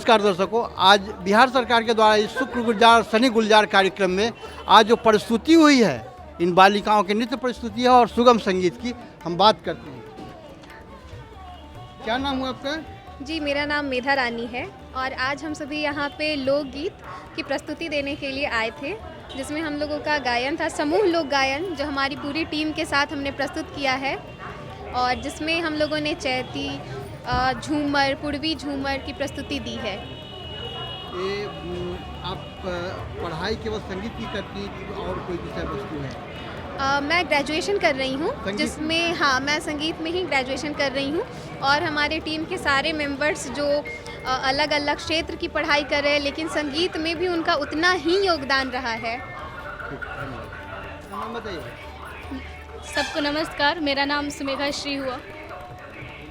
नमस्कार दर्शकों, आज बिहार सरकार के द्वारा इस शुक्रगुजार शनि गुलजार कार्यक्रम में आज जो प्रस्तुति हुई है, इन बालिकाओं के नृत्य प्रस्तुति है और सुगम संगीत की हम बात करते हैं। क्या नाम हुआ आपका? जी, मेरा नाम मेधा रानी है और आज हम सभी यहाँ पे लोकगीत की प्रस्तुति देने के लिए आए थे, जिसमें हम लोगों का गायन था, समूह लोक गायन, जो हमारी पूरी टीम के साथ हमने प्रस्तुत किया है और जिसमें हम लोगों ने चैती, झूमर, पूर्वी झूमर की प्रस्तुति दी है। ये आप पढ़ाई केवल संगीत की करती हैं कि और कोई विषय वस्तु है? मैं ग्रेजुएशन कर रही हूँ, जिसमें हाँ, मैं संगीत में ही ग्रेजुएशन कर रही हूँ और हमारे टीम के सारे मेंबर्स जो अलग अलग क्षेत्र की पढ़ाई कर रहे हैं, लेकिन संगीत में भी उनका उतना ही योगदान रहा है। नाम बताइए। सबको नमस्कार, मेरा नाम सुमेघा श्री हुआ।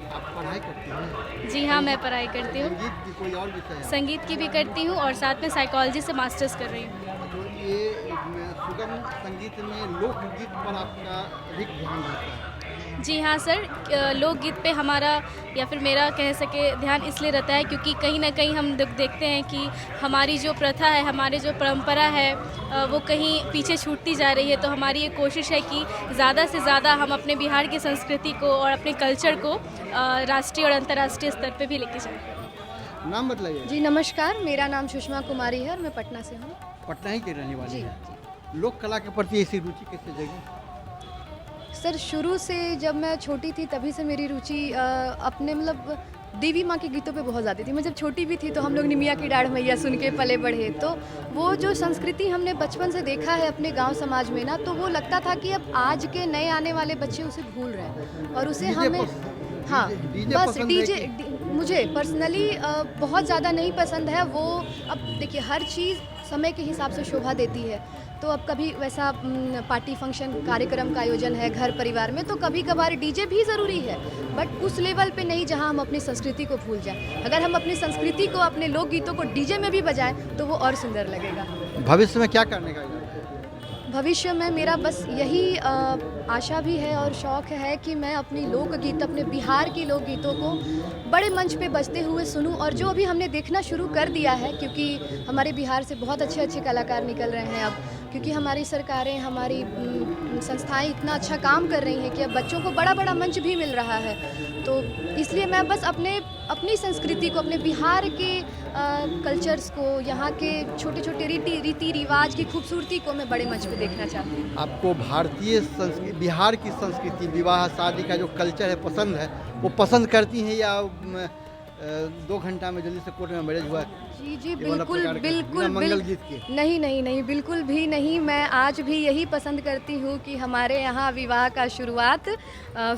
आप पढ़ाई करती हैं? जी हाँ, मैं पढ़ाई करती हूँ। संगीत की कोई और विषय है? संगीत की भी करती हूँ और साथ में साइकोलॉजी से मास्टर्स कर रही हूँ। तो ये सुगम संगीत में लोकगीत पर आपका अधिक ध्यान रहता है? जी हाँ सर, लोकगीत पे हमारा या फिर मेरा कह सके ध्यान इसलिए रहता है क्योंकि कहीं ना कहीं हम देखते हैं कि हमारी जो प्रथा है, हमारी जो परंपरा है, वो कहीं पीछे छूटती जा रही है। तो हमारी ये कोशिश है कि ज़्यादा से ज़्यादा हम अपने बिहार की संस्कृति को और अपने कल्चर को राष्ट्रीय और अंतर्राष्ट्रीय स्तर पे भी लेके जाएं। नाम बताइए। जी नमस्कार, मेरा नाम सुषमा कुमारी है और मैं पटना से हूँ। पटना ही के रहने वाली जी, है। लोक कला के प्रति ऐसी रुचि कैसे जगी? सर शुरू से जब मैं छोटी थी तभी से मेरी रुचि अपने मतलब देवी माँ के गीतों पे बहुत ज़्यादा थी। मैं जब छोटी भी थी तो हम लोग निमिया की डाढ़ मैया सुन के पले बढ़े, तो वो जो संस्कृति हमने बचपन से देखा है अपने गांव समाज में ना, तो वो लगता था कि अब आज के नए आने वाले बच्चे उसे भूल रहे हैं और उसे हमें हाँ बस डीजे मुझे पर्सनली बहुत ज़्यादा नहीं पसंद है वो। अब देखिए हर चीज़ समय के हिसाब से शोभा देती है, तो अब कभी वैसा पार्टी फंक्शन कार्यक्रम का आयोजन है घर परिवार में, तो कभी कभार डीजे भी ज़रूरी है, बट उस लेवल पे नहीं जहां हम अपनी संस्कृति को भूल जाएं। अगर हम अपनी संस्कृति को, अपने लोकगीतों को डीजे में भी बजाएं तो वो और सुंदर लगेगा। भविष्य में क्या करने का इरादा है? भविष्य में मेरा बस यही आशा भी है और शौक़ है कि मैं अपनी लोकगीत, अपने बिहार की लोकगीतों को बड़े मंच पे बजते हुए सुनूं और जो अभी हमने देखना शुरू कर दिया है, क्योंकि हमारे बिहार से बहुत अच्छे अच्छे कलाकार निकल रहे हैं अब, क्योंकि हमारी सरकारें, हमारी संस्थाएं इतना अच्छा काम कर रही हैं कि अब बच्चों को बड़ा बड़ा मंच भी मिल रहा है। तो इसलिए मैं बस अपनी संस्कृति को, अपने बिहार के कल्चर्स को, यहाँ के छोटे छोटे रीति रिवाज की खूबसूरती को मैं बड़े मंच पे देखना चाहती हूँ। आपको भारतीय संस्कृति, बिहार की संस्कृति, विवाह शादी का जो कल्चर है पसंद है, वो पसंद करती हैं या 2 घंटा में जल्दी से कोर्ट में मैरिज हुआ? जी बिल्कुल मंगल गीत के नहीं बिल्कुल भी नहीं। मैं आज भी यही पसंद करती हूँ कि हमारे यहाँ विवाह का शुरुआत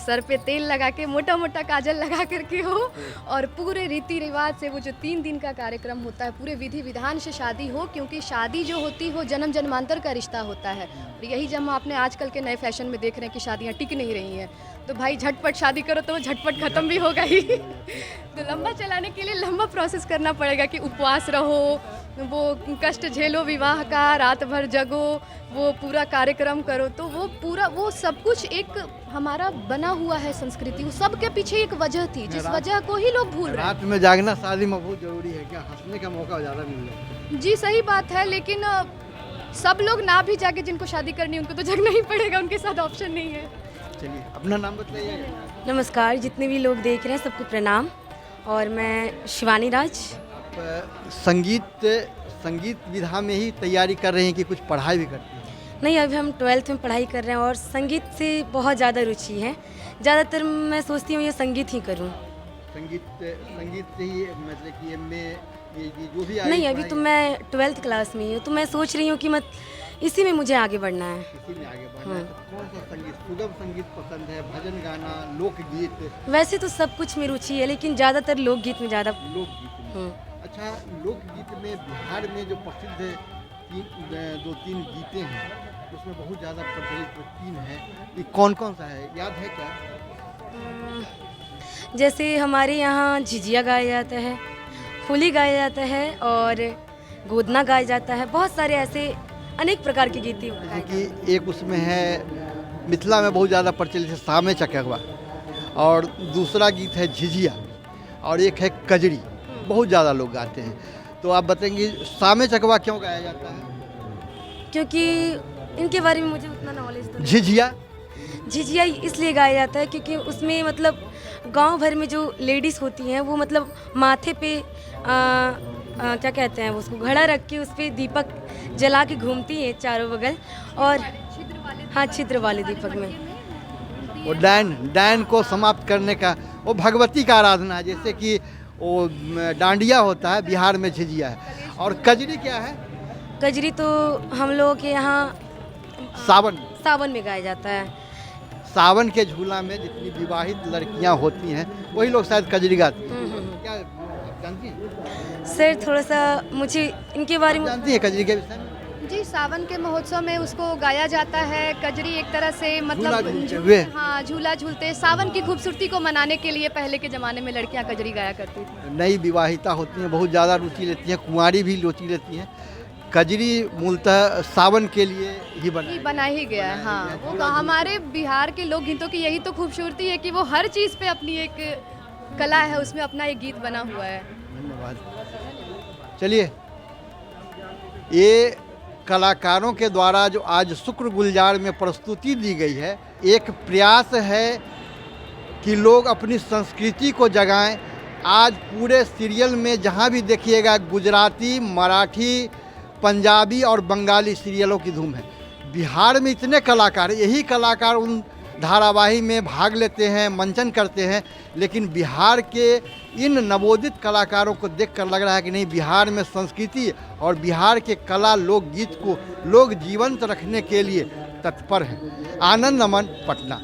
सर पे तेल लगा के, मोटा मोटा काजल लगा करके हो और पूरे रीति रिवाज से वो जो 3 दिन का कार्यक्रम होता है, पूरे विधि विधान से शादी हो, क्योंकि शादी जो होती हो जन्म जन्मांतर का रिश्ता होता है। और यही जब आपने आजकल के नए फैशन में देख रहे हैं कि शादियाँ टिक नहीं रही हैं, तो भाई झटपट शादी करो तो वो झटपट ख़त्म भी होगा ही। तो लंबा चलाने के लिए लंबा प्रोसेस करना पड़ेगा कि उपवास रहो, वो कष्ट झेलो विवाह का, रात भर जगो, वो पूरा कार्यक्रम करो, तो वो सब कुछ एक हमारा बना हुआ है संस्कृति। उस सब के पीछे एक वजह थी, जिस वजह को ही लोग भूल रहे हैं। रात में जागना शादी में बहुत जरूरी है क्या? हंसने का मौका ज़्यादा मिल जाए। जी सही बात है, लेकिन सब लोग ना भी जाके, जिनको शादी करनी है उनको तो जगना ही पड़ेगा, उनके साथ ऑप्शन नहीं है। चलिए, अपना नाम बताइए। नमस्कार, जितने भी लोग देख रहे हैं सबको प्रणाम, और मैं शिवानी राज। संगीत विधा में ही तैयारी कर रहे हैं कि कुछ पढ़ाई भी करती हैं? नहीं, अभी हम 12th में पढ़ाई कर रहे हैं और संगीत से बहुत ज़्यादा रुचि है। ज़्यादातर मैं सोचती हूँ ये संगीत ही करूँ। संगीत से ही मतलब कि ये जो भी नहीं, अभी तो मैं 12th क्लास में ही हूँ, तो मैं सोच रही हूँ कि इसी में मुझे आगे बढ़ना है। इसी में आगे बढ़ना है। तो कौन सा संगीत, सुगम संगीत पसंद है, भजन गाना, लोकगीत? वैसे तो सब कुछ में रुचि है, लेकिन ज़्यादातर लोकगीत में ज़्यादा। लोकगीत में। अच्छा, लोकगीत में बिहार में जो प्रसिद्ध 2-3 गीतें हैं, उसमें बहुत ज़्यादा प्रचलित 3 हैं, ये कौन कौन सा है, याद है क्या? जैसे हमारे यहाँ झिझिया गाया जाता है, होली गाया जाता है और गोदना गाया जाता है। बहुत सारे ऐसे अनेक प्रकार के गीत। जैसे कि एक उसमें है, मिथिला में बहुत ज़्यादा प्रचलित है, सामे चकेवा, और दूसरा गीत है झिझिया, और एक है कजरी। बहुत ज़्यादा लोग गाते हैं। तो आप बताएंगे सामे चकवा क्यों गाया जाता है? क्योंकि इनके बारे में मुझे उतना नॉलेज तो नहीं। झिझिया झिझिया इसलिए गाया जाता है क्योंकि उसमें मतलब गांव भर में जो लेडीज़ होती हैं वो मतलब माथे पे क्या कहते हैं उसको घड़ा रख के उस पर दीपक जला के घूमती हैं चारों बगल, और हाँ छिद्र वाले दीपक में। वो डायन को समाप्त करने का, वो भगवती का आराधना है। जैसे कि वो डांडिया होता है, बिहार में झिझिया है। और कजरी क्या है? कजरी तो हम लोगों के यहाँ सावन में गाया जाता है। सावन के झूला में जितनी विवाहित लड़कियां होती हैं वही लोग शायद कजरी गाती हैं। क्या आप जानती हैं? सर थोड़ा सा मुझे इनके बारे में जानती हैं कजरी के विषय में? जी, सावन के महोत्सव में उसको गाया जाता है। कजरी एक तरह से झूला मतलब झूलते हुए। हाँ, झूला झूलते। सावन की खूबसूरती को मनाने के लिए पहले के ज़माने में लड़कियां कजरी गाया करती थी। नई विवाहिता होती हैं, बहुत ज़्यादा रुचि लेती हैं, कुंवारी भी रुचि लेती हैं। कजरी मूलतः सावन के लिए ही बना ही गया है। हाँ, वो हमारे बिहार के लोक गीतों की यही तो खूबसूरती है कि वो हर चीज़ पे अपनी एक कला है, उसमें अपना एक गीत बना हुआ है। धन्यवाद। चलिए, ये कलाकारों के द्वारा जो आज शुक्र गुलजार में प्रस्तुति दी गई है, एक प्रयास है कि लोग अपनी संस्कृति को जगाएं। आज पूरे सीरियल में जहाँ भी देखिएगा गुजराती, मराठी, पंजाबी और बंगाली सीरियलों की धूम है। बिहार में इतने कलाकार, यही कलाकार उन धारावाही में भाग लेते हैं, मंचन करते हैं, लेकिन बिहार के इन नवोदित कलाकारों को देखकर लग रहा है कि नहीं, बिहार में संस्कृति और बिहार के कला लोकगीत को लोग जीवंत रखने के लिए तत्पर हैं। आनंद अमन, पटना।